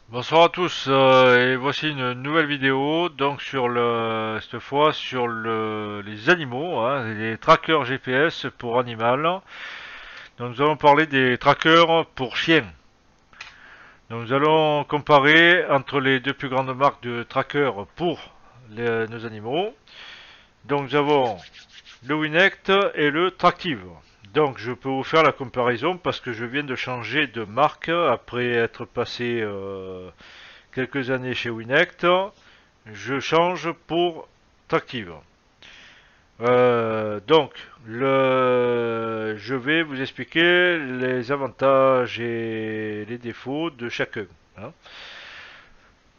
Bonsoir à tous, et voici une nouvelle vidéo donc cette fois sur les animaux, hein, les trackers GPS pour animal. Donc nous allons parler des trackers pour chiens. Donc nous allons comparer entre les deux plus grandes marques de trackers pour nos animaux. Donc nous avons le Winect et le Tractive. Donc je peux vous faire la comparaison parce que je viens de changer de marque après être passé quelques années chez Winect. Je change pour Tractive. Donc, je vais vous expliquer les avantages et les défauts de chacun, hein.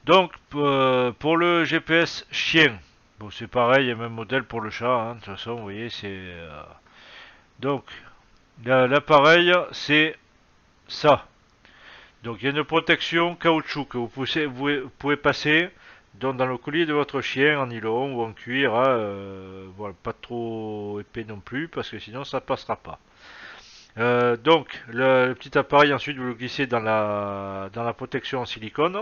Donc, pour le GPS chien, bon, c'est pareil, il y a même modèle pour le chat, hein, de toute façon, vous voyez, donc, l'appareil, c'est ça. Donc il y a une protection caoutchouc que vous pouvez passer dans le collier de votre chien en nylon ou en cuir, hein, voilà, pas trop épais non plus parce que sinon ça passera pas. Donc le petit appareil ensuite vous le glissez dans la protection en silicone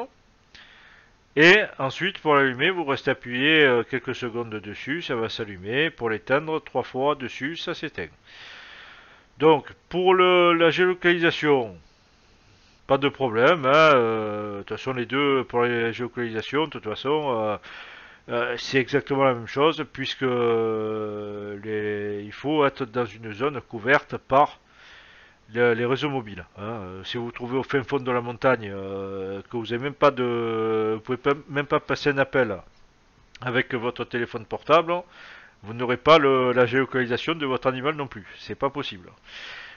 et ensuite pour l'allumer vous restez appuyé quelques secondes dessus, ça va s'allumer. Pour l'éteindre 3 fois dessus, ça s'éteint. Donc pour la géolocalisation, pas de problème, hein, de toute façon, les deux, pour les géolocalisations, de toute façon, c'est exactement la même chose, puisque il faut être dans une zone couverte par les réseaux mobiles, hein. Si vous vous trouvez au fin fond de la montagne, que vous avez même pas vous pouvez même pas passer un appel avec votre téléphone portable, vous n'aurez pas la géolocalisation de votre animal non plus. C'est pas possible.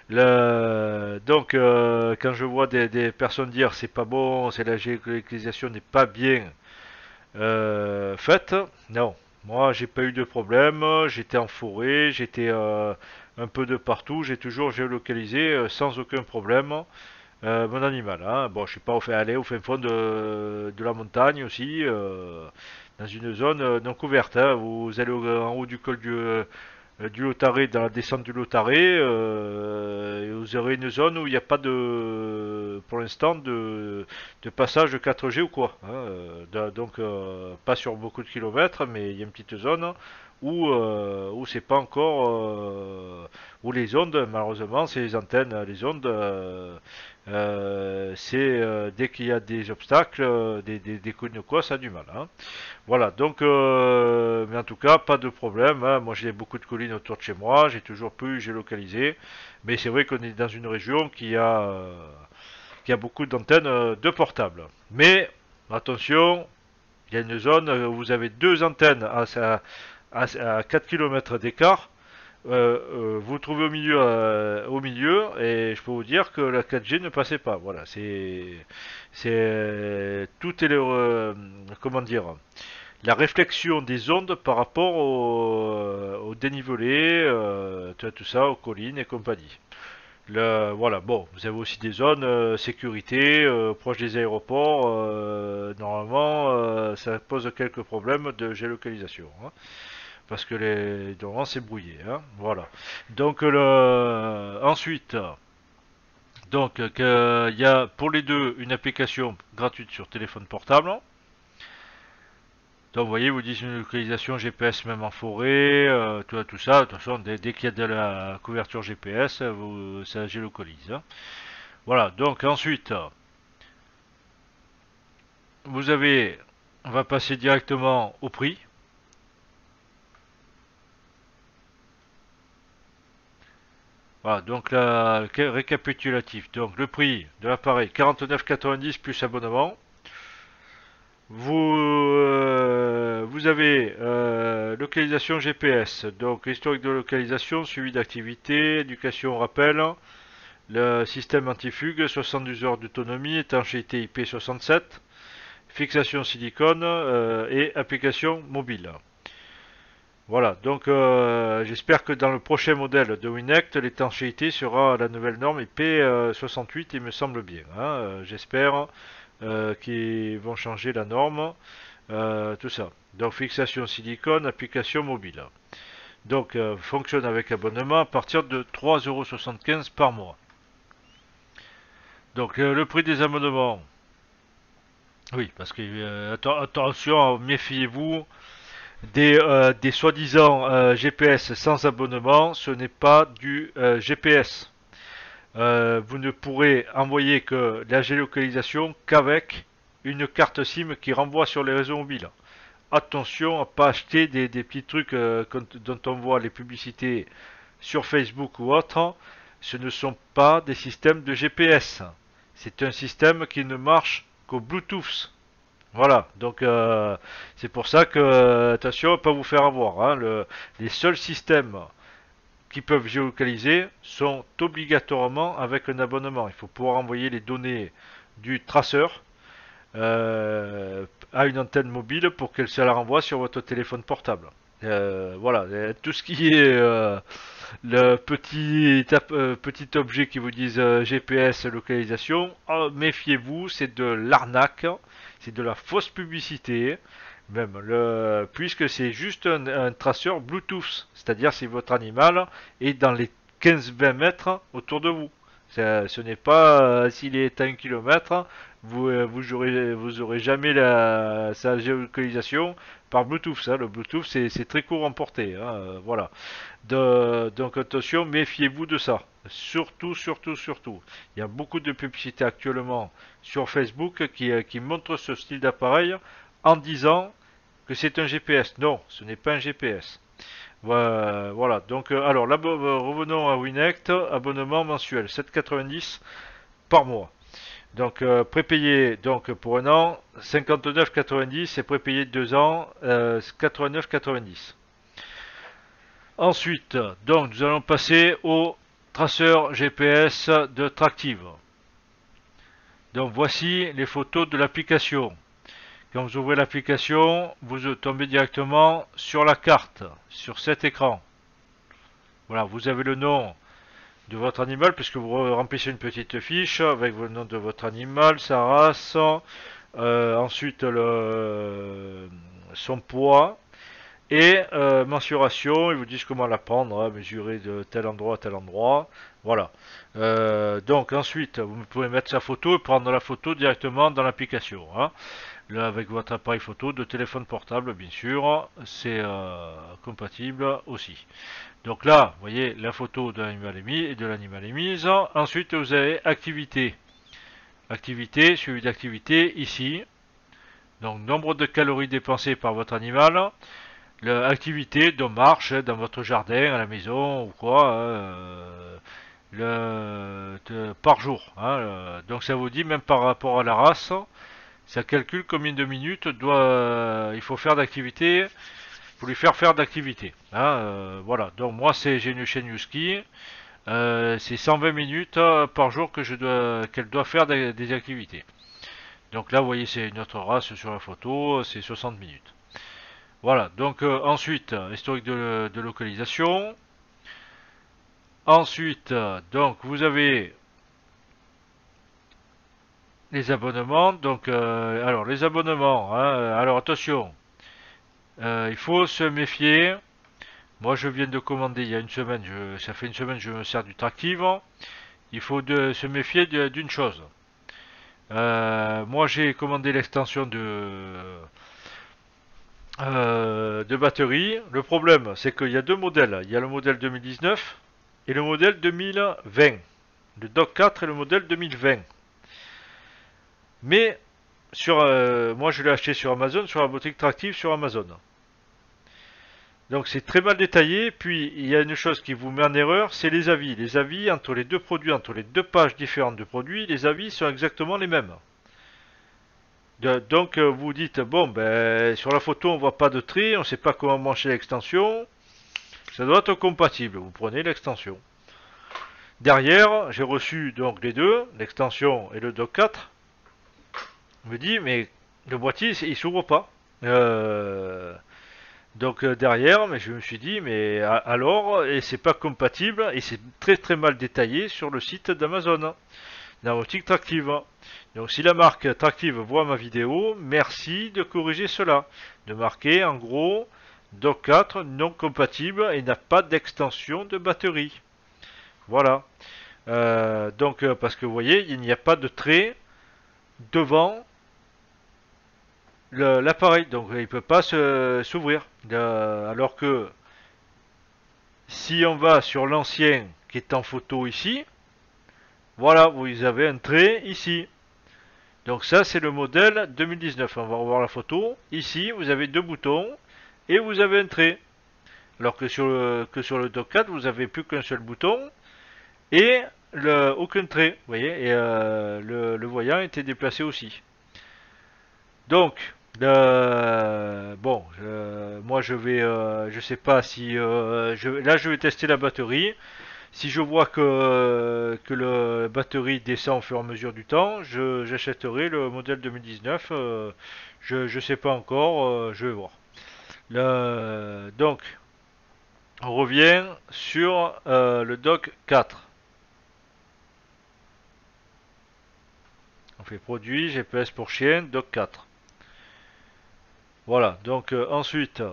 Donc, quand je vois des personnes dire c'est pas bon, c'est la géolocalisation n'est pas bien faite, non. Moi, j'ai pas eu de problème. J'étais en forêt, j'étais un peu de partout. J'ai toujours géolocalisé sans aucun problème mon animal, hein. Bon, je suis pas allé au fin fond de la montagne aussi, dans une zone non couverte, hein. Vous allez en haut du col du Lotaré, dans la descente du Lotaré, vous aurez une zone où il n'y a pas pour l'instant, de passage de 4G ou quoi, hein. Donc, pas sur beaucoup de kilomètres, mais il y a une petite zone où c'est pas encore, où les ondes, malheureusement, c'est les antennes, les ondes, c'est dès qu'il y a des obstacles, des coups de quoi, ça a du mal, hein. Voilà, donc, mais en tout cas, pas de problème, hein. Moi, j'ai beaucoup de collines autour de chez moi, j'ai toujours pu géolocaliser, mais c'est vrai qu'on est dans une région qui a beaucoup d'antennes de portables. Mais attention, il y a une zone où vous avez deux antennes à 4 km d'écart. Vous vous trouvez au milieu, et je peux vous dire que la 4G ne passait pas. Voilà, tout est comment dire, la réflexion des ondes par rapport au dénivelé, tout ça, aux collines et compagnie. Voilà, bon, vous avez aussi des zones sécurité proches des aéroports. Normalement, ça pose quelques problèmes de géolocalisation, hein, parce que normalement c'est brouillé, hein, voilà. Donc ensuite, donc il y a pour les deux une application gratuite sur téléphone portable. Donc vous voyez, vous dites une localisation GPS même en forêt, tout ça. De toute façon, dès qu'il y a de la couverture GPS, ça géolocalise, hein. Voilà, donc ensuite, vous avez, on va passer directement au prix. Voilà, donc récapitulatif. Donc le prix de l'appareil, 49,90 plus abonnement. Vous avez localisation GPS, donc historique de localisation, suivi d'activité, éducation, rappel, le système antifugue, 72 heures d'autonomie, étanchéité IP67, fixation silicone et application mobile. Voilà, donc j'espère que dans le prochain modèle de Winect, l'étanchéité sera la nouvelle norme IP68, il me semble bien, hein. J'espère qu'ils vont changer la norme, tout ça. Donc fixation silicone, application mobile. Donc fonctionne avec abonnement à partir de 3,75 € par mois. Donc le prix des abonnements, Oui, parce que attention, méfiez-vous des soi-disant GPS sans abonnement, ce n'est pas du GPS. Vous ne pourrez envoyer que la géolocalisation qu'avec une carte SIM qui renvoie sur les réseaux mobiles. Attention à pas acheter des petits trucs dont on voit les publicités sur Facebook ou autre. Ce ne sont pas des systèmes de GPS. C'est un système qui ne marche qu'au Bluetooth. Voilà, donc c'est pour ça que, attention à ne pas vous faire avoir. Hein. Les seuls systèmes qui peuvent géolocaliser sont obligatoirement avec un abonnement. Il faut pouvoir envoyer les données du traceur à une antenne mobile pour qu'elle se la renvoie sur votre téléphone portable. Voilà, tout ce qui est le petit objet qui vous disent GPS localisation, méfiez-vous, c'est de l'arnaque, c'est de la fausse publicité, même puisque c'est juste un traceur Bluetooth, c'est-à-dire si votre animal est dans les 15-20 mètres autour de vous. Ce n'est pas s'il est à 1 km, vous aurez jamais sa géolocalisation par Bluetooth. Hein. Le Bluetooth c'est très court en portée. Hein, voilà. Donc attention, méfiez-vous de ça. Surtout, surtout, surtout. Il y a beaucoup de publicités actuellement sur Facebook qui montrent ce style d'appareil en disant que c'est un GPS. Non, ce n'est pas un GPS. Voilà, donc alors là, revenons à Winect, abonnement mensuel, 7,90 par mois. Donc prépayé donc pour un an, 59,90 et prépayé 2 ans, 89,90. Ensuite, donc nous allons passer au traceur GPS de Tractive. Donc voici les photos de l'application. Quand vous ouvrez l'application, vous tombez directement sur la carte, sur cet écran. Voilà, vous avez le nom de votre animal, puisque vous remplissez une petite fiche avec le nom de votre animal, sa race, ensuite son poids, et mensuration, ils vous disent comment la prendre, hein, mesurer de tel endroit à tel endroit. Voilà. Donc ensuite, vous pouvez mettre sa photo et prendre la photo directement dans l'application. Hein. Là, avec votre appareil photo de téléphone portable, bien sûr, c'est compatible aussi. Donc là, vous voyez, la photo de l'animal est mise. Ensuite, vous avez activité. Activité, suivi d'activité, ici. Donc, nombre de calories dépensées par votre animal. L'activité de marche dans votre jardin, à la maison ou quoi, par jour. Hein, donc ça vous dit même par rapport à la race, ça calcule combien de minutes il faut faire d'activité pour lui faire d'activité. Hein, voilà. Donc moi j'ai une chaîne Husky, c'est 120 minutes par jour qu'elle doit faire des activités. Donc là vous voyez c'est une autre race sur la photo, c'est 60 minutes. Voilà, donc ensuite, historique de localisation. Ensuite, donc vous avez les abonnements. Donc, alors les abonnements, hein, alors attention, il faut se méfier. Moi, je viens de commander il y a une semaine, ça fait une semaine que je me sers du Tractive. Il faut se méfier d'une chose. Moi, j'ai commandé l'extension de batterie. Le problème, c'est qu'il y a deux modèles. Il y a le modèle 2019 et le modèle 2020. Le Dock 4 et le modèle 2020. Mais moi, je l'ai acheté sur Amazon, sur la boutique Tractive sur Amazon. Donc c'est très mal détaillé. Puis il y a une chose qui vous met en erreur, c'est les avis. Les avis entre les deux produits, entre les deux pages différentes de produits, les avis sont exactement les mêmes. Donc vous dites, bon, ben, sur la photo on voit pas de trait, on ne sait pas comment brancher l'extension, ça doit être compatible, vous prenez l'extension. Derrière, j'ai reçu donc les deux, l'extension et le dock 4. On me dit, mais le boîtier il s'ouvre pas. Donc derrière, mais je me suis dit, mais alors, et c'est pas compatible, et c'est très très mal détaillé sur le site d'Amazon, dans boutique Tractive. Donc si la marque Tractive voit ma vidéo, merci de corriger cela. De marquer en gros Dock 4 non compatible et n'a pas d'extension de batterie. Voilà. Donc parce que vous voyez, il n'y a pas de trait devant l'appareil, donc il peut pas s'ouvrir. Alors que si on va sur l'ancien qui est en photo ici, voilà, vous avez un trait ici. Donc ça c'est le modèle 2019. On va revoir la photo. Ici vous avez deux boutons et vous avez un trait. Alors que sur le Dock 4 vous avez plus qu'un seul bouton et aucun trait. Vous voyez, et le voyant était déplacé aussi. Donc bon, moi je sais pas si là je vais tester la batterie. Si je vois que la batterie descend au fur et à mesure du temps, j'achèterai le modèle 2019. Je sais pas encore, je vais voir. Donc, on revient sur le dock 4. On fait produit, GPS pour chien, dock 4. Voilà, donc ensuite,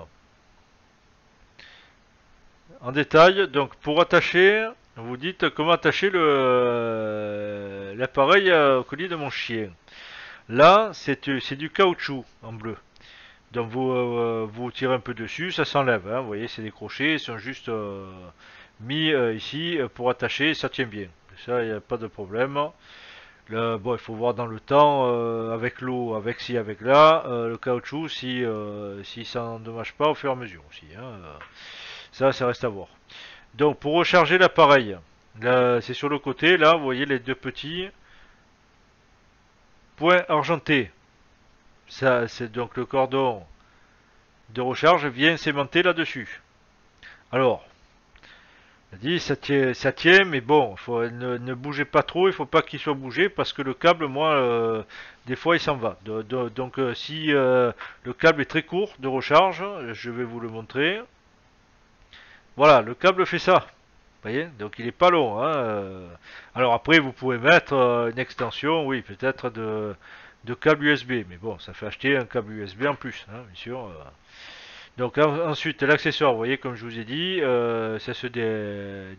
en détail, donc pour attacher, vous dites comment attacher l'appareil au collier de mon chien. Là, c'est du caoutchouc en bleu. Donc vous tirez un peu dessus, ça s'enlève. Hein, vous voyez, c'est des crochets, ils sont juste mis ici pour attacher, ça tient bien. Ça, il n'y a pas de problème. Bon, il faut voir dans le temps, avec l'eau, avec ci, avec là, le caoutchouc, si ça n'endommage pas au fur et à mesure aussi. Hein, ça reste à voir. Donc pour recharger l'appareil, là, c'est sur le côté, là, vous voyez les deux petits points argentés. Ça, c'est donc le cordon de recharge vient s'aimanter là-dessus. Alors, dit ça tient, mais bon, ne bougez pas trop, il faut pas qu'il soit bougé parce que le câble, moi, des fois, il s'en va. Donc, si le câble est très court de recharge, je vais vous le montrer. Voilà, le câble fait ça. Vous voyez, donc il est pas long. Hein, alors après, vous pouvez mettre une extension, oui, peut-être de câble USB, mais bon, ça fait acheter un câble USB en plus, hein, bien sûr. Donc ensuite, l'accessoire, vous voyez, comme je vous ai dit, ça se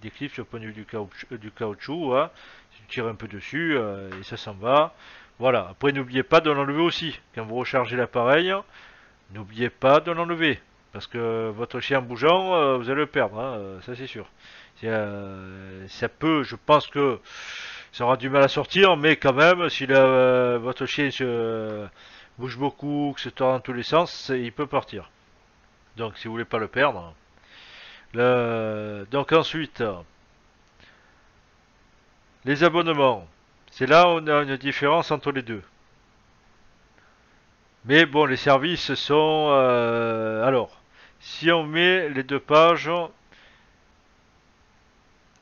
décliffe sur le point de vue du caoutchouc. Hein. Tu tires un peu dessus et ça s'en va. Voilà. Après, n'oubliez pas de l'enlever aussi. Quand vous rechargez l'appareil, n'oubliez pas de l'enlever. Parce que votre chien bougeant, vous allez le perdre. Hein, ça, c'est sûr. Ça peut, je pense que ça aura du mal à sortir, mais quand même, si votre chien se bouge beaucoup, que se tord dans tous les sens, il peut partir. Donc, si vous voulez pas le perdre. Donc ensuite, les abonnements. C'est là où on a une différence entre les deux. Mais bon, les services sont... alors, si on met les deux pages,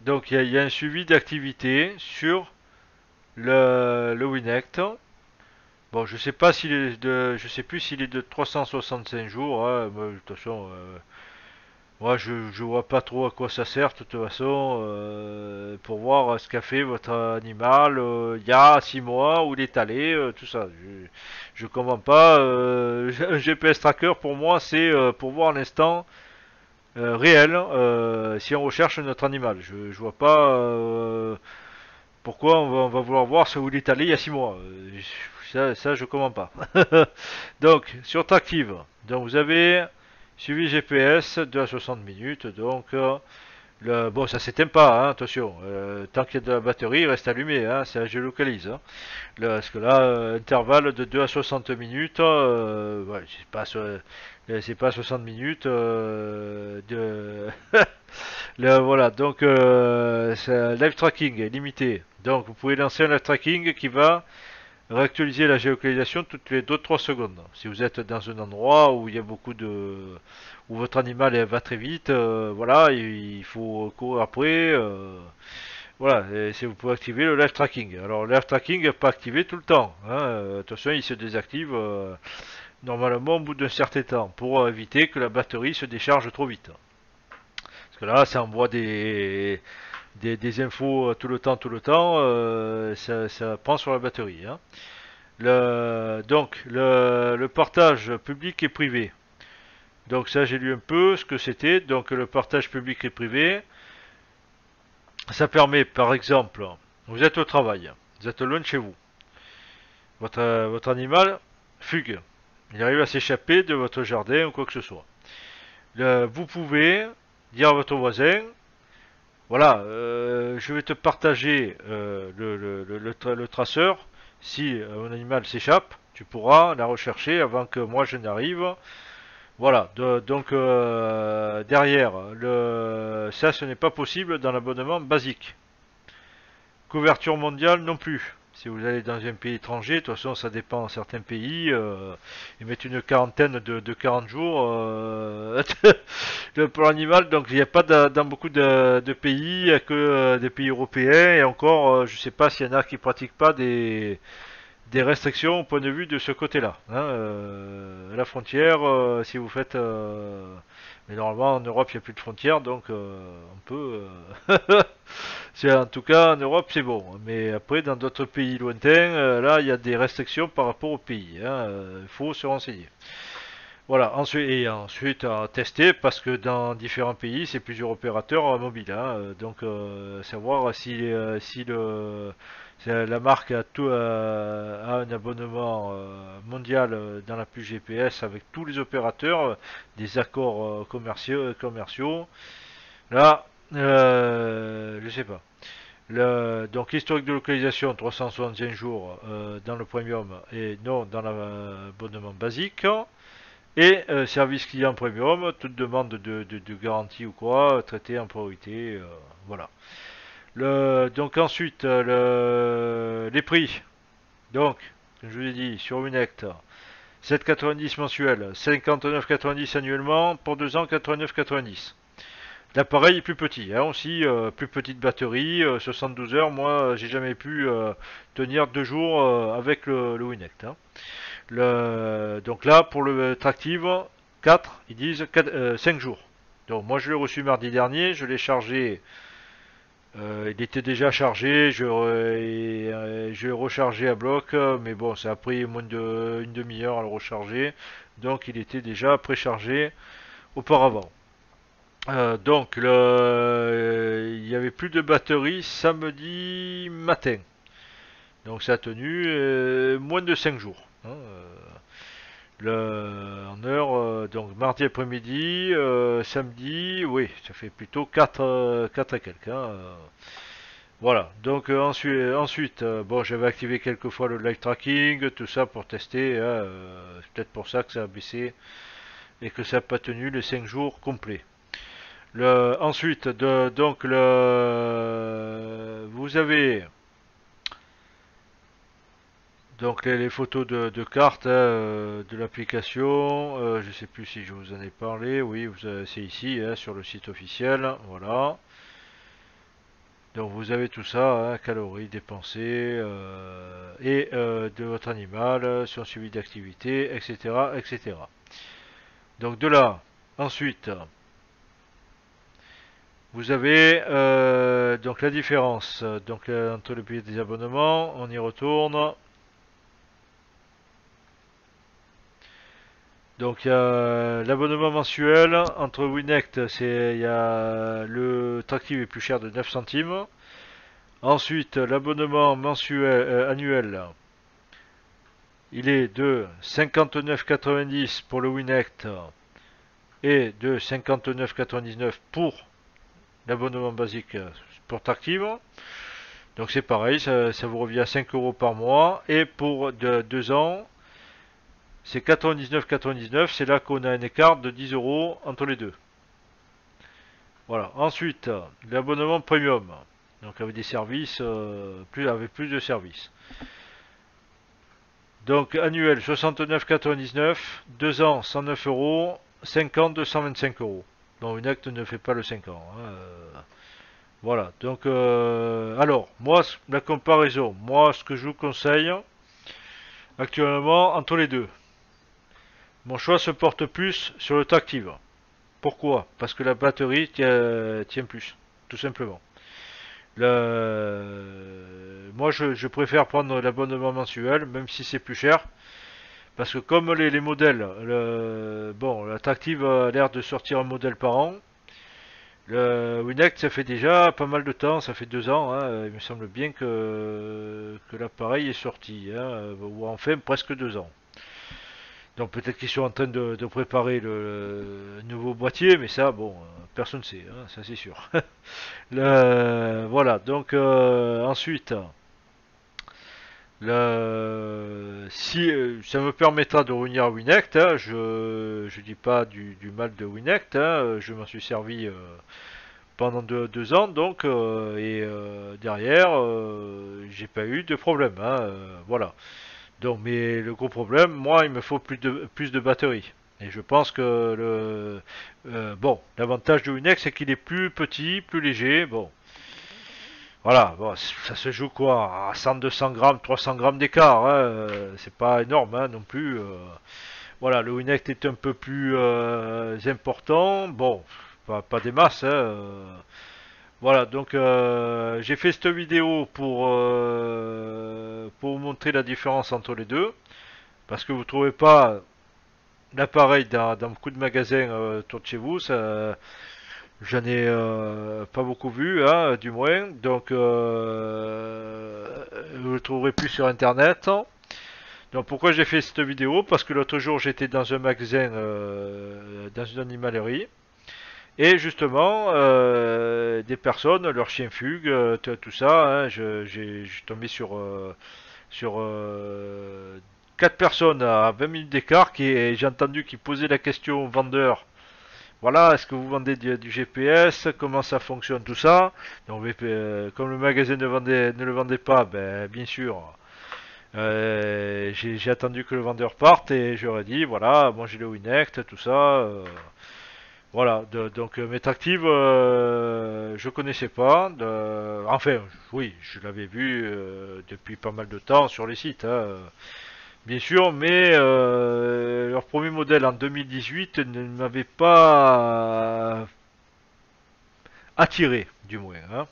donc il y a un suivi d'activité sur le Winect. Bon, je sais pas s'il est je sais plus s'il est de 365 jours. Hein, de toute façon, moi, je vois pas trop à quoi ça sert, de toute façon, pour voir ce qu'a fait votre animal il y a 6 mois, où il est allé, tout ça. Je comprends pas. Un GPS tracker, pour moi, c'est pour voir l'instant réel, si on recherche notre animal. Je vois pas pourquoi on va vouloir voir où il est allé il y a 6 mois. Ça, je comprends pas. Donc, sur Tractive, donc vous avez suivi GPS 2 à 60 minutes. Donc, bon, ça s'éteint pas, hein, attention. Tant qu'il y a de la batterie, il reste allumé, hein, ça géolocalise. Hein. Parce que là, intervalle de 2 à 60 minutes, ouais, c'est pas 60 minutes de. Voilà, donc live tracking est limité. Donc vous pouvez lancer un live tracking qui va réactualiser la géolocalisation toutes les 2-3 secondes. Si vous êtes dans un endroit où il y a beaucoup de... où votre animal va très vite, voilà, il faut courir après. Voilà, et si vous pouvez activer le live tracking. Alors le live tracking n'est pas activé tout le temps. Hein, attention, il se désactive normalement au bout d'un certain temps pour éviter que la batterie se décharge trop vite. Parce que là, ça envoie des infos tout le temps, ça prend sur la batterie. Hein. Donc, le partage public et privé. Donc ça, j'ai lu un peu ce que c'était. Donc le partage public et privé, ça permet, par exemple, vous êtes au travail, vous êtes loin de chez vous, votre animal fugue. Il arrive à s'échapper de votre jardin ou quoi que ce soit. Vous pouvez dire à votre voisin, voilà, je vais te partager le traceur. Si un animal s'échappe, tu pourras la rechercher avant que moi je n'arrive. Voilà, donc derrière, ça ce n'est pas possible dans l'abonnement basique. Couverture mondiale non plus. Si vous allez dans un pays étranger, de toute façon ça dépend, certains pays, ils mettent une quarantaine de 40 jours pour l'animal, donc il n'y a pas dans beaucoup de pays, il n'y a que des pays européens, et encore, je ne sais pas s'il y en a qui pratiquent pas des restrictions au point de vue de ce côté-là. Hein, la frontière, si vous faites... mais normalement en Europe il n'y a plus de frontières, donc on peut... en tout cas en Europe c'est bon. Mais après dans d'autres pays lointains, là il y a des restrictions par rapport au pays. Il faut se renseigner. Voilà, ensuite à tester parce que dans différents pays c'est plusieurs opérateurs mobiles. Donc savoir si la marque a un abonnement mondial dans la puce GPS avec tous les opérateurs, des accords commerciaux. Là, je sais pas. Donc l'historique de localisation 365 jours dans le premium et non dans l'abonnement basique. Et service client premium, toute demande de garantie ou quoi, traité en priorité. Voilà. Donc ensuite, les prix. Donc, comme je vous ai dit, sur Unect, 7,90 mensuel, 59,90 annuellement, pour 2 ans, 89,90. L'appareil est plus petit, hein, aussi, plus petite batterie, 72 heures. Moi, j'ai jamais pu tenir 2 jours avec le Winect. Hein. Donc là, pour le Tractive 4, ils disent 5 jours. Donc moi, je l'ai reçu mardi dernier, je l'ai chargé. Il était déjà chargé, je l'ai rechargé à bloc, mais bon, ça a pris moins d'une demi-heure à le recharger. Donc il était déjà préchargé auparavant. Donc il y avait plus de batterie samedi matin. Donc ça a tenu moins de 5 jours. Hein, en heure, donc mardi après-midi, samedi, oui, ça fait plutôt 4 et quelques. Voilà, donc ensuite bon, j'avais activé quelques fois le live tracking, tout ça pour tester. C'est peut-être pour ça que ça a baissé et que ça n'a pas tenu les 5 jours complets. Ensuite, donc vous avez donc les photos de cartes de l'application. Je ne sais plus si je vous en ai parlé. Oui, c'est ici sur le site officiel. Voilà. Donc vous avez tout ça, hein, calories dépensées et de votre animal, son suivi d'activité, etc., etc. Donc de là, ensuite, vous avez donc la différence donc entre le prix des abonnements. On y retourne. Donc il y a l'abonnement mensuel entre Winect, il y a le Tractive est plus cher de 9 centimes. Ensuite l'abonnement mensuel annuel, il est de 59,90 pour le Winect et de 59,99 pour l'abonnement basique pour Tractive. Donc c'est pareil, ça vous revient à 5 euros par mois et pour 2 ans. C'est 99,99, c'est là qu'on a un écart de 10 euros entre les deux. Voilà. Ensuite, l'abonnement premium. Donc avec des services, avec plus de services. Donc annuel 69,99, 2 ans 109 euros, 5 ans 225 euros. Donc une acte ne fait pas le 5 ans. Voilà. Donc alors, moi, la comparaison, moi ce que je vous conseille actuellement entre les deux. Mon choix se porte plus sur le Tractive. Pourquoi? Parce que la batterie tient plus, tout simplement. Moi, je préfère prendre l'abonnement mensuel, même si c'est plus cher. Parce que comme les modèles, bon, l'Attractive a l'air de sortir un modèle par an. Le Winect, ça fait déjà pas mal de temps, ça fait 2 ans. Il me semble bien que l'appareil est sorti, ou enfin presque 2 ans. Donc peut-être qu'ils sont en train de préparer le nouveau boîtier, mais ça, bon, personne ne sait, hein, ça c'est sûr. Voilà, donc ensuite, si ça me permettra de revenir à Winect, hein, je dis pas du mal de Winect, hein, je m'en suis servi pendant 2 ans, donc derrière, j'ai pas eu de problème, hein, voilà. Donc, mais le gros problème, moi, il me faut plus de batterie. Et je pense que bon, l'avantage de Winect, c'est qu'il est plus petit, plus léger. Bon, voilà, bon, ça se joue quoi, à 100, 200 grammes, 300 grammes d'écart, hein, c'est pas énorme, hein, non plus. Voilà, le Winect est un peu plus important. Bon, pas des masses, hein, voilà, donc j'ai fait cette vidéo pour vous montrer la différence entre les deux. Parce que vous ne trouvez pas l'appareil dans beaucoup de magasins autour de chez vous. J'en ai pas beaucoup vu, hein, du moins. Donc, vous le trouverez plus sur Internet. Donc, pourquoi j'ai fait cette vidéo? Parce que l'autre jour, j'étais dans un magasin, dans une animalerie. Et justement, des personnes, leurs chiens fuguent, tout ça. Hein, je suis tombé sur 4 personnes à 20 minutes d'écart qui j'ai entendu qui posaient la question au vendeur. Voilà, est-ce que vous vendez du GPS? Comment ça fonctionne tout ça? Donc, comme le magasin ne le vendait pas, ben bien sûr, j'ai attendu que le vendeur parte et j'aurais dit voilà, moi j'ai le Winect, tout ça. Voilà, donc Metractive, je connaissais pas. Enfin, oui, je l'avais vu depuis pas mal de temps sur les sites, hein, bien sûr, mais leur premier modèle en 2018 ne m'avait pas attiré, du moins, hein.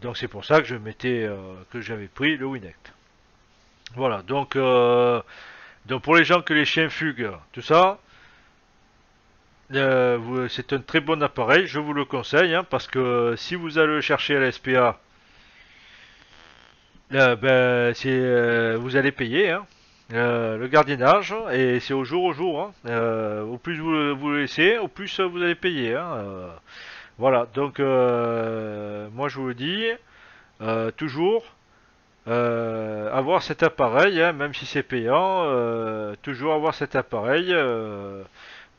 Donc c'est pour ça que que j'avais pris le Winect. Voilà, donc pour les gens que les chiens fuguent, tout ça, c'est un très bon appareil, je vous le conseille, hein, parce que si vous allez le chercher à la SPA, ben, vous allez payer, hein, le gardiennage et c'est au jour. Hein. Au plus vous le laissez, au plus vous allez payer. Hein. Voilà, donc moi je vous le dis, toujours avoir cet appareil, hein, même si c'est payant, toujours avoir cet appareil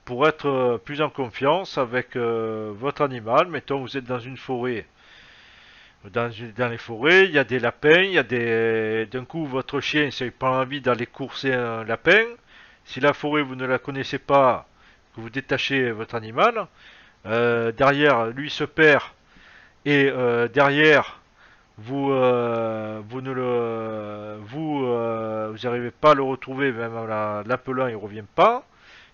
pour être plus en confiance avec votre animal. Mettons, vous êtes dans une forêt. Dans les forêts, il y a des lapins, d'un coup, votre chien, s'il pas envie d'aller courser un lapin, si la forêt, vous ne la connaissez pas, que vous détachez votre animal, derrière, lui se perd, et derrière, vous ne le, vous n'arrivez pas à le retrouver, même en l'appelant, il revient pas.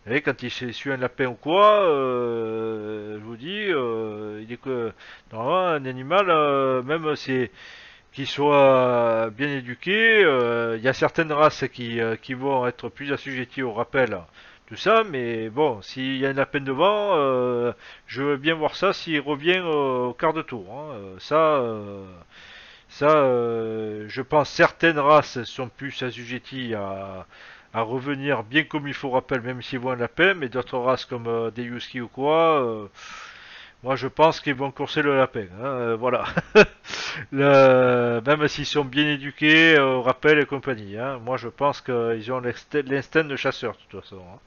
Et quand il suit un lapin ou quoi, je vous dis, il est que normalement un animal, même c'est qu'il soit bien éduqué, il y a certaines races qui vont être plus assujetties au rappel, tout ça, mais bon, s'il y a un lapin devant, je veux bien voir ça s'il revient au quart de tour. Hein. Je pense certaines races sont plus assujetties à revenir bien comme il faut rappel, même s'ils voient un lapin, mais d'autres races comme des Husky ou quoi, moi je pense qu'ils vont courser le lapin. Hein, voilà. Même s'ils sont bien éduqués au rappel et compagnie. Hein, moi je pense qu'ils ont l'instinct de chasseur de toute façon. Hein.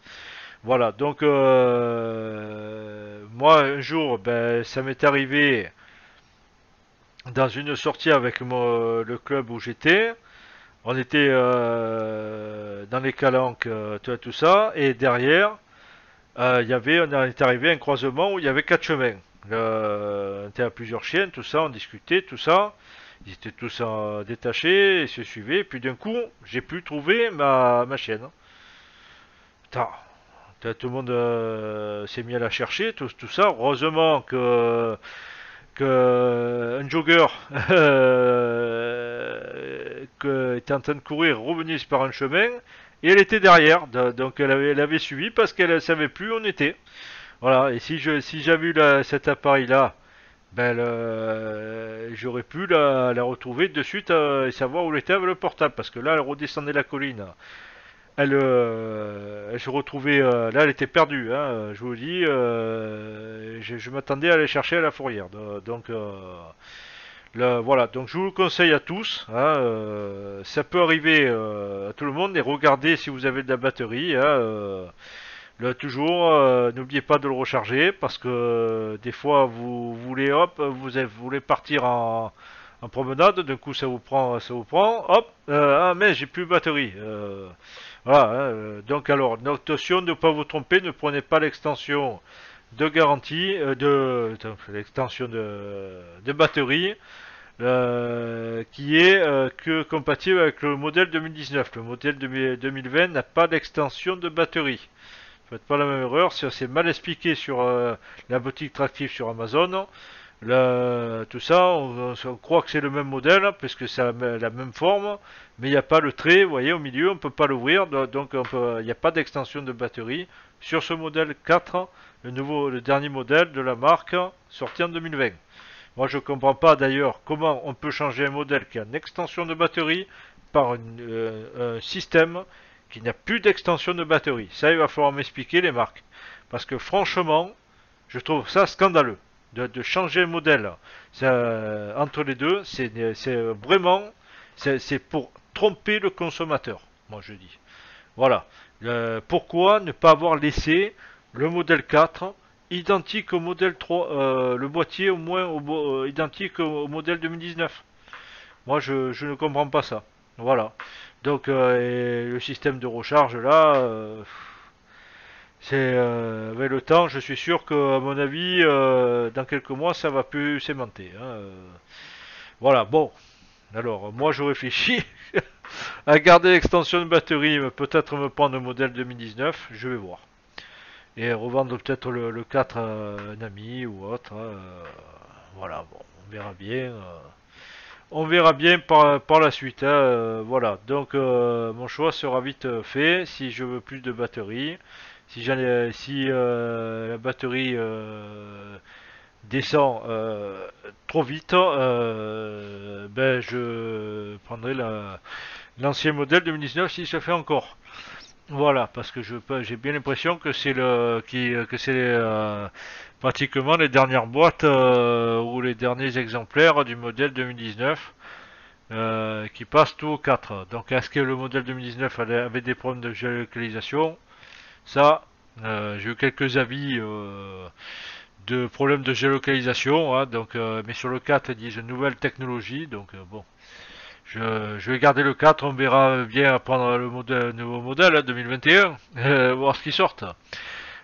Voilà, donc moi un jour, ben, ça m'est arrivé dans une sortie avec le club où j'étais. On était dans les calanques, tout ça, et derrière, on est arrivé à un croisement où il y avait 4 chemins. On était à plusieurs chiens, tout ça, on discutait, tout ça. Ils étaient tous détachés, ils se suivaient. Et puis d'un coup, j'ai pu trouver ma chienne. Putain, tout le monde s'est mis à la chercher, tout ça. Heureusement que un jogger était en train de courir revenait par un chemin et elle était derrière. Donc elle avait suivi parce qu'elle ne savait plus où on était. Voilà, et si j'avais eu cet appareil là, ben j'aurais pu la retrouver de suite et savoir où elle était avec le portable parce que là elle redescendait la colline elle se retrouvait, là elle était perdue, hein, je vous le dis, je m'attendais à aller chercher à la fourrière. Donc voilà, donc je vous le conseille à tous, hein, ça peut arriver à tout le monde, et regardez si vous avez de la batterie, hein, toujours, n'oubliez pas de le recharger, parce que des fois vous voulez, hop, vous voulez partir en promenade, d'un coup ça vous prend, hop, ah mais j'ai plus de batterie. Voilà, hein, donc alors, attention de ne pas vous tromper, ne prenez pas l'extension de garantie, l'extension de batterie, qui est que compatible avec le modèle 2019. Le modèle 2020 n'a pas d'extension de batterie. Faites pas la même erreur, c'est mal expliqué sur la boutique tractive sur Amazon. Tout ça, on croit que c'est le même modèle, puisque c'est la même forme, mais il n'y a pas le trait, vous voyez, au milieu, on ne peut pas l'ouvrir, donc il n'y a pas d'extension de batterie sur ce modèle 4, le dernier modèle de la marque, sorti en 2020. Moi, je ne comprends pas d'ailleurs comment on peut changer un modèle qui a une extension de batterie par un système qui n'a plus d'extension de batterie. Ça, il va falloir m'expliquer les marques. Parce que franchement, je trouve ça scandaleux de changer le modèle. Entre les deux, c'est vraiment, c'est pour tromper le consommateur, moi je dis. Voilà. Pourquoi ne pas avoir laissé le modèle 4 identique au modèle 3, le boîtier au moins identique au modèle 2019? Moi je ne comprends pas ça. Voilà. Donc le système de recharge là, avec le temps, je suis sûr que, à mon avis, dans quelques mois, ça va plus s'aimanter, hein. Voilà, bon. Alors, moi, je réfléchis à garder l'extension de batterie, peut-être me prendre le modèle 2019, je vais voir. Et revendre peut-être le 4 à un ami ou autre, hein. Voilà, bon, on verra bien. On verra bien par la suite, hein. Voilà, donc mon choix sera vite fait si je veux plus de batterie. Si la batterie descend trop vite, ben je prendrai l'ancien modèle 2019 si ça fait encore. Voilà, parce que j'ai bien l'impression que c'est pratiquement les dernières boîtes ou les derniers exemplaires du modèle 2019 qui passent tout au 4. Donc est-ce que le modèle 2019 avait des problèmes de géolocalisation? Ça, j'ai eu quelques avis de problèmes de géolocalisation, hein, donc, mais sur le 4 ils disent nouvelle technologie, donc bon. Je vais garder le 4, on verra bien prendre le nouveau modèle, hein, 2021, voir ce qui sort.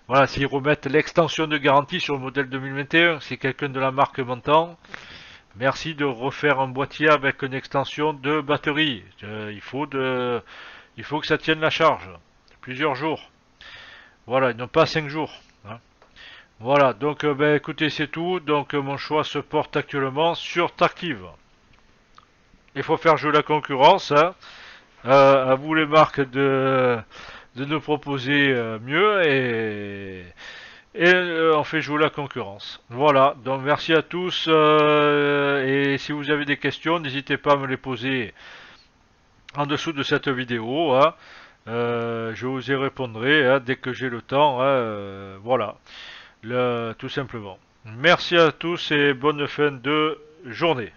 Voilà, s'ils remettent l'extension de garantie sur le modèle 2021, si quelqu'un de la marque m'entend, merci de refaire un boîtier avec une extension de batterie. Il faut que ça tienne la charge. Plusieurs jours. Voilà, non pas 5 jours, hein. Voilà, donc ben, écoutez, c'est tout. Donc mon choix se porte actuellement sur Tractive. Il faut faire jouer la concurrence, hein. À vous les marques de nous proposer mieux et on fait jouer la concurrence. Voilà, donc merci à tous et si vous avez des questions, n'hésitez pas à me les poser en dessous de cette vidéo, hein. Je vous y répondrai, hein, dès que j'ai le temps, hein, voilà, tout simplement. Merci à tous et bonne fin de journée.